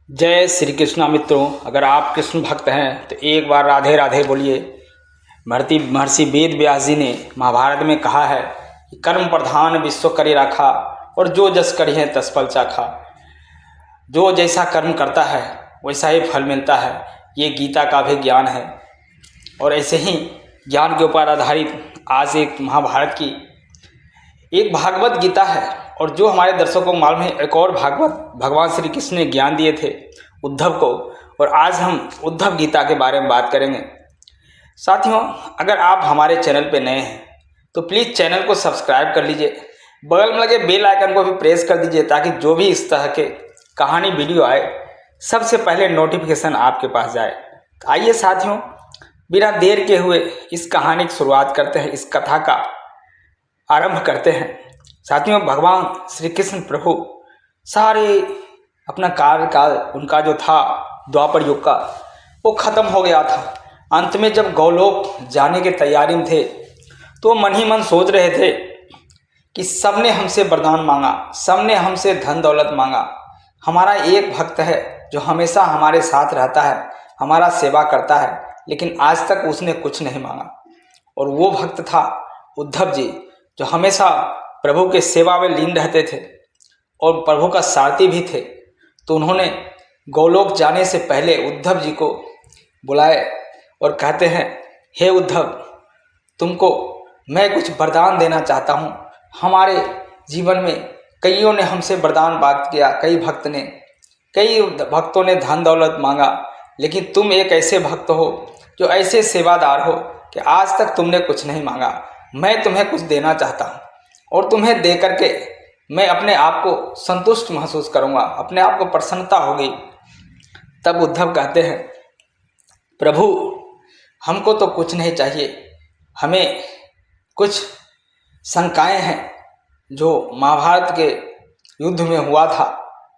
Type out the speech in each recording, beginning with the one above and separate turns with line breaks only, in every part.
जय श्री कृष्णा मित्रों। अगर आप कृष्ण भक्त हैं तो एक बार राधे राधे बोलिए। महर्षि वेद व्यास जी ने महाभारत में कहा है कि कर्म प्रधान विश्व करि राखा, और जो जस करि है तस फल चाखा। जो जैसा कर्म करता है वैसा ही फल मिलता है। ये गीता का भी ज्ञान है। और ऐसे ही ज्ञान के ऊपर आधारित आज एक महाभारत की एक भागवत गीता है। और जो हमारे दर्शकों को मालूम है, एक और भागवत भगवान श्री कृष्ण ने ज्ञान दिए थे उद्धव को। और आज हम उद्धव गीता के बारे में बात करेंगे। साथियों, अगर आप हमारे चैनल पर नए हैं तो प्लीज़ चैनल को सब्सक्राइब कर लीजिए, बगल में लगे बेल आइकन को भी प्रेस कर दीजिए, ताकि जो भी इस तरह के कहानी वीडियो आए सबसे पहले नोटिफिकेशन आपके पास जाए। तो आइए साथियों, बिना देर के हुए इस कहानी की शुरुआत करते हैं, इस कथा का आरंभ करते हैं। साथियों, भगवान श्री कृष्ण प्रभु सारे अपना कार्यकाल उनका जो था द्वापर युग का, वो खत्म हो गया था। अंत में जब गौलोक जाने के तैयारी में थे तो मन ही मन सोच रहे थे कि सबने हमसे वरदान मांगा, सबने हमसे धन दौलत मांगा। हमारा एक भक्त है जो हमेशा हमारे साथ रहता है, हमारा सेवा करता है, लेकिन आज तक उसने कुछ नहीं मांगा। और वो भक्त था उद्धव जी, जो हमेशा प्रभु के सेवा में लीन रहते थे और प्रभु का सारथी भी थे। तो उन्होंने गोलोक जाने से पहले उद्धव जी को बुलाए और कहते हैं, हे उद्धव, तुमको मैं कुछ वरदान देना चाहता हूँ। हमारे जीवन में कईयों ने हमसे वरदान मांग किया, कई भक्तों ने धन दौलत मांगा, लेकिन तुम एक ऐसे भक्त हो जो ऐसे सेवादार हो कि आज तक तुमने कुछ नहीं मांगा। मैं तुम्हें कुछ देना चाहता हूँ और तुम्हें दे करके मैं अपने आप को संतुष्ट महसूस करूँगा, अपने आप को प्रसन्नता होगी। तब उद्धव कहते हैं, प्रभु हमको तो कुछ नहीं चाहिए, हमें कुछ शंकाएं हैं जो महाभारत के युद्ध में हुआ था,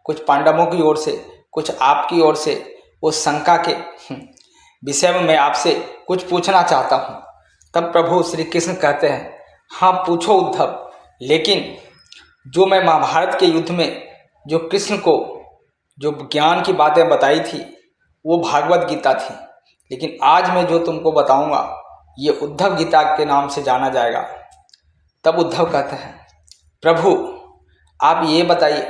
कुछ पांडवों की ओर से, कुछ आपकी ओर से। वो शंका के विषय में मैं आपसे कुछ पूछना चाहता हूँ। तब प्रभु श्री कृष्ण कहते हैं, हाँ पूछो उद्धव, लेकिन जो मैं महाभारत के युद्ध में जो कृष्ण को जो ज्ञान की बातें बताई थी वो भागवत गीता थी, लेकिन आज मैं जो तुमको बताऊंगा ये उद्धव गीता के नाम से जाना जाएगा। तब उद्धव कहते हैं, प्रभु आप ये बताइए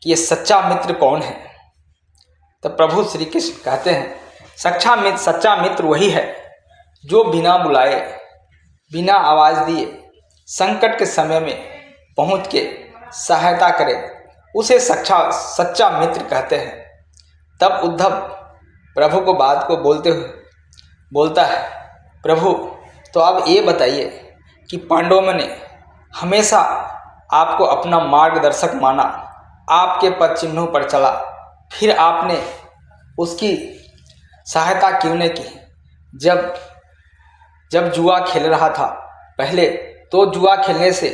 कि ये सच्चा मित्र कौन है। तब प्रभु श्री कृष्ण कहते हैं, सच्चा मित्र वही है जो बिना बुलाए, बिना आवाज़ दिए संकट के समय में पहुंच के सहायता करे, उसे सच्चा मित्र कहते हैं। तब उद्धव प्रभु को बात को बोलते हुए बोलता है, प्रभु तो आप ये बताइए कि पांडवों ने हमेशा आपको अपना मार्गदर्शक माना, आपके पद चिन्हों पर चला, फिर आपने उसकी सहायता क्यों नहीं की। जब जुआ खेल रहा था पहले, तो जुआ खेलने से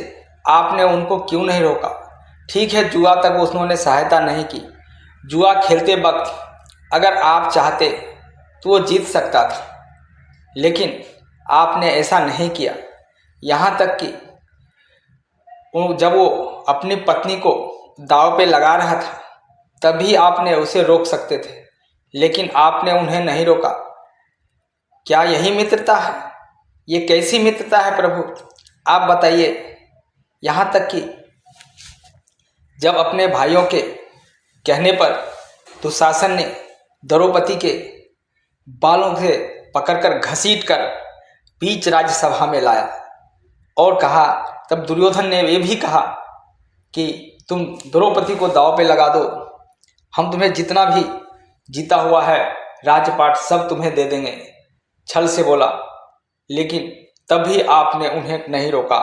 आपने उनको क्यों नहीं रोका। ठीक है, जुआ तक उन्होंने सहायता नहीं की। जुआ खेलते वक्त अगर आप चाहते तो वो जीत सकता था, लेकिन आपने ऐसा नहीं किया। यहाँ तक कि जब वो अपनी पत्नी को दांव पे लगा रहा था तभी आपने उसे रोक सकते थे, लेकिन आपने उन्हें नहीं रोका। क्या यही मित्रता है? ये कैसी मित्रता है प्रभु, आप बताइए। यहाँ तक कि जब अपने भाइयों के कहने पर दुशासन ने द्रौपदी के बालों से पकड़कर घसीटकर बीच राज्यसभा में लाया और कहा, तब दुर्योधन ने ये भी कहा कि तुम द्रौपदी को दांव पे लगा दो, हम तुम्हें जितना भी जीता हुआ है राजपाट सब तुम्हें दे देंगे, छल से बोला। लेकिन तब भी आपने उन्हें नहीं रोका।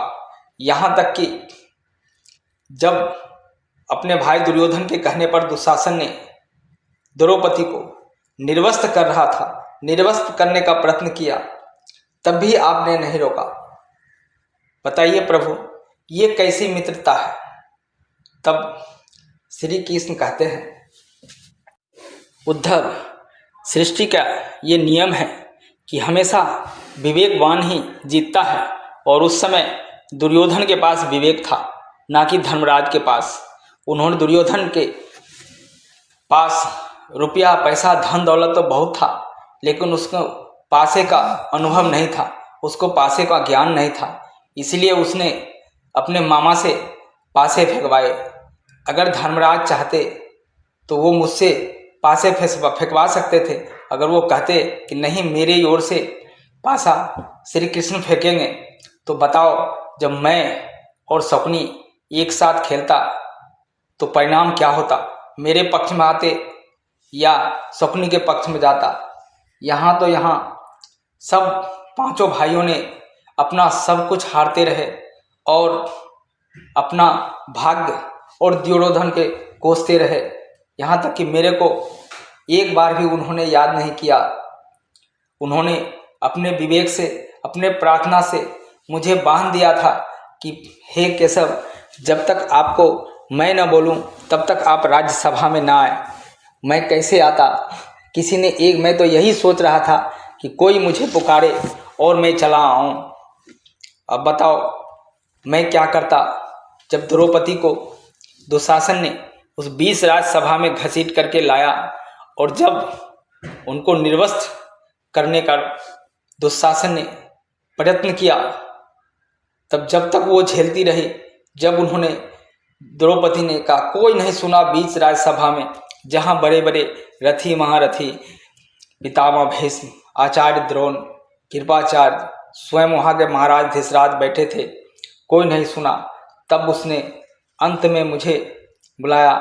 यहाँ तक कि जब अपने भाई दुर्योधन के कहने पर दुशासन ने द्रौपदी को निर्वस्त्र कर रहा था, निर्वस्त्र करने का प्रयत्न किया, तब भी आपने नहीं रोका। बताइए प्रभु, ये कैसी मित्रता है। तब श्री कृष्ण कहते हैं, उद्धव, सृष्टि का ये नियम है कि हमेशा विवेकवान ही जीतता है, और उस समय दुर्योधन के पास विवेक था, ना कि धर्मराज के पास। उन्होंने दुर्योधन के पास रुपया पैसा धन दौलत तो बहुत था, लेकिन उसको पासे का अनुभव नहीं था, उसको पासे का ज्ञान नहीं था। इसलिए उसने अपने मामा से पासे फेंकवाए। अगर धर्मराज चाहते तो वो मुझसे पासे फेंकवा सकते थे। अगर वो कहते कि नहीं, मेरी ओर से पासा श्री कृष्ण फेंकेंगे, तो बताओ, जब मैं और शकुनी एक साथ खेलता तो परिणाम क्या होता? मेरे पक्ष में आते या शकुनी के पक्ष में जाता? यहाँ तो यहाँ सब पांचों भाइयों ने अपना सब कुछ हारते रहे और अपना भाग्य और दुर्योधन के कोसते रहे। यहाँ तक कि मेरे को एक बार भी उन्होंने याद नहीं किया। उन्होंने अपने विवेक से, अपने प्रार्थना से मुझे बांध दिया था कि हे केशव, जब तक आपको मैं न बोलूं तब तक आप राज्यसभा में ना आए। मैं कैसे आता? किसी ने मैं तो यही सोच रहा था कि कोई मुझे पुकारे और मैं चला आऊं। अब बताओ मैं क्या करता? जब द्रौपदी को दुशासन ने उस 20 राज्यसभा में घसीट करके लाया और जब उनको निर्वस्त्र करने का दुशासन ने प्रयत्न किया, तब जब तक वो झेलती रही, जब उन्होंने द्रौपदी ने कहा कोई नहीं सुना 20 राज्यसभा में, जहाँ बड़े बड़े रथी महारथी पितामह भीष्म, आचार्य द्रोण, कृपाचार्य, स्वयं वहाँ के महाराज धृतराज बैठे थे, कोई नहीं सुना। तब उसने अंत में मुझे बुलाया,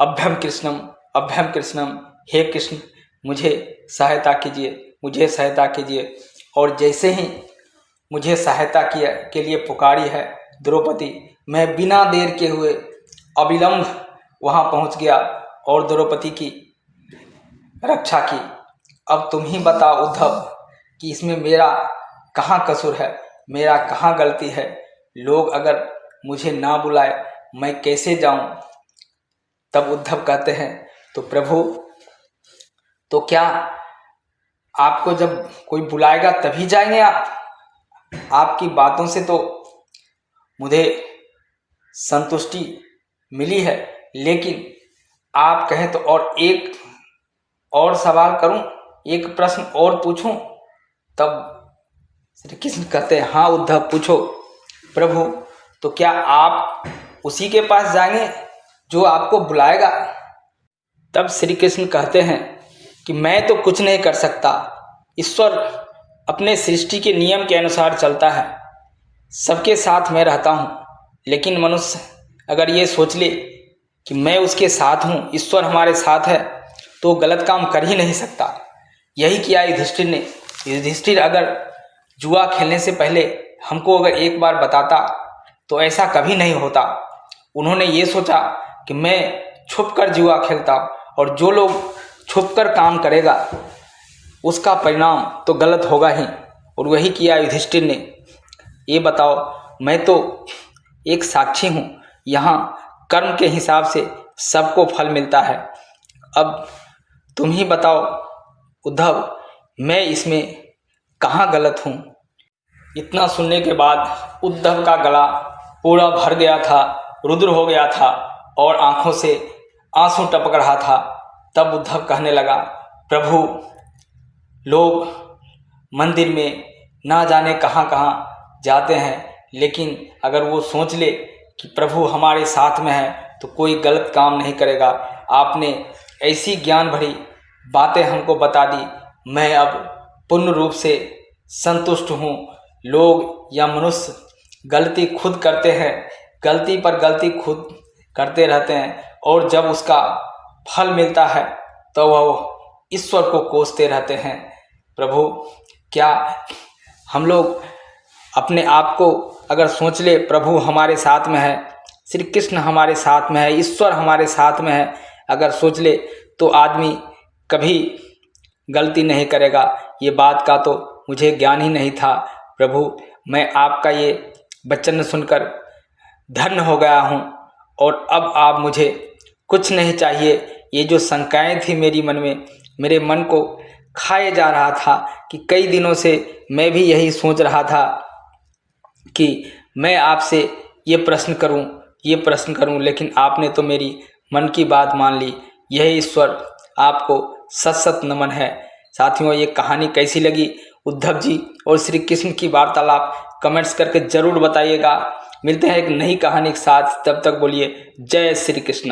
अभ्यम कृष्णम, हे कृष्ण मुझे सहायता कीजिए, मुझे सहायता कीजिए। और जैसे ही मुझे सहायता के लिए पुकारी है द्रौपदी, मैं बिना देर के हुए अविलंब वहाँ पहुँच गया और द्रौपदी की रक्षा की। अब तुम ही बताओ उद्धव कि इसमें मेरा कहाँ कसूर है, मेरा कहाँ गलती है? लोग अगर मुझे ना बुलाए मैं कैसे जाऊं? तब उद्धव कहते हैं, तो प्रभु, तो क्या आपको जब कोई बुलाएगा तभी जाएंगे आप? आपकी बातों से तो मुझे संतुष्टि मिली है, लेकिन आप कहें तो और एक और सवाल करूं, एक प्रश्न और पूछूं? तब श्री कृष्ण कहते हैं, हाँ उद्धव पूछो। प्रभु, तो क्या आप उसी के पास जाएंगे जो आपको बुलाएगा? तब श्री कृष्ण कहते हैं कि मैं तो कुछ नहीं कर सकता, ईश्वर अपने सृष्टि के नियम के अनुसार चलता है, सबके साथ मैं रहता हूँ। लेकिन मनुष्य अगर ये सोच ले कि मैं उसके साथ हूँ, ईश्वर हमारे साथ है, तो गलत काम कर ही नहीं सकता। यही किया युधिष्ठिर ने। युधिष्ठिर अगर जुआ खेलने से पहले हमको अगर एक बार बताता तो ऐसा कभी नहीं होता। उन्होंने ये सोचा कि मैं छुप कर जुआ खेलता, और जो लोग छुप कर काम करेगा उसका परिणाम तो गलत होगा ही, और वही किया युधिष्ठिर ने। ये बताओ, मैं तो एक साक्षी हूँ, यहाँ कर्म के हिसाब से सबको फल मिलता है। अब तुम ही बताओ उद्धव, मैं इसमें कहाँ गलत हूँ? इतना सुनने के बाद उद्धव का गला पूरा भर गया था, रुद्र हो गया था और आंखों से आंसू टपक रहा था। तब उद्धव कहने लगा, प्रभु, लोग मंदिर में ना जाने कहाँ कहाँ जाते हैं, लेकिन अगर वो सोच ले कि प्रभु हमारे साथ में है तो कोई गलत काम नहीं करेगा। आपने ऐसी ज्ञान भरी बातें हमको बता दी, मैं अब पूर्ण रूप से संतुष्ट हूँ। लोग या मनुष्य गलती खुद करते हैं, गलती पर गलती खुद करते रहते हैं, और जब उसका फल मिलता है तो वह ईश्वर को कोसते रहते हैं। प्रभु, क्या हम लोग अपने आप को अगर सोच ले प्रभु हमारे साथ में है, श्री कृष्ण हमारे साथ में है, ईश्वर हमारे साथ में है, अगर सोच ले तो आदमी कभी गलती नहीं करेगा। ये बात का तो मुझे ज्ञान ही नहीं था। प्रभु, मैं आपका ये वचन सुनकर धन्य हो गया हूँ, और अब आप मुझे कुछ नहीं चाहिए। ये जो शंकाएं थी मेरी मन में, मेरे मन को खाए जा रहा था कि कई दिनों से मैं भी यही सोच रहा था कि मैं आपसे ये प्रश्न करूं, लेकिन आपने तो मेरी मन की बात मान ली। यह ईश्वर आपको सत सत नमन है। साथियों, ये कहानी कैसी लगी उद्धव जी और श्री कृष्ण की वार्तालाप कमेंट्स करके ज़रूर बताइएगा। मिलते हैं एक नई कहानी के साथ, तब तक बोलिए जय श्री कृष्णा।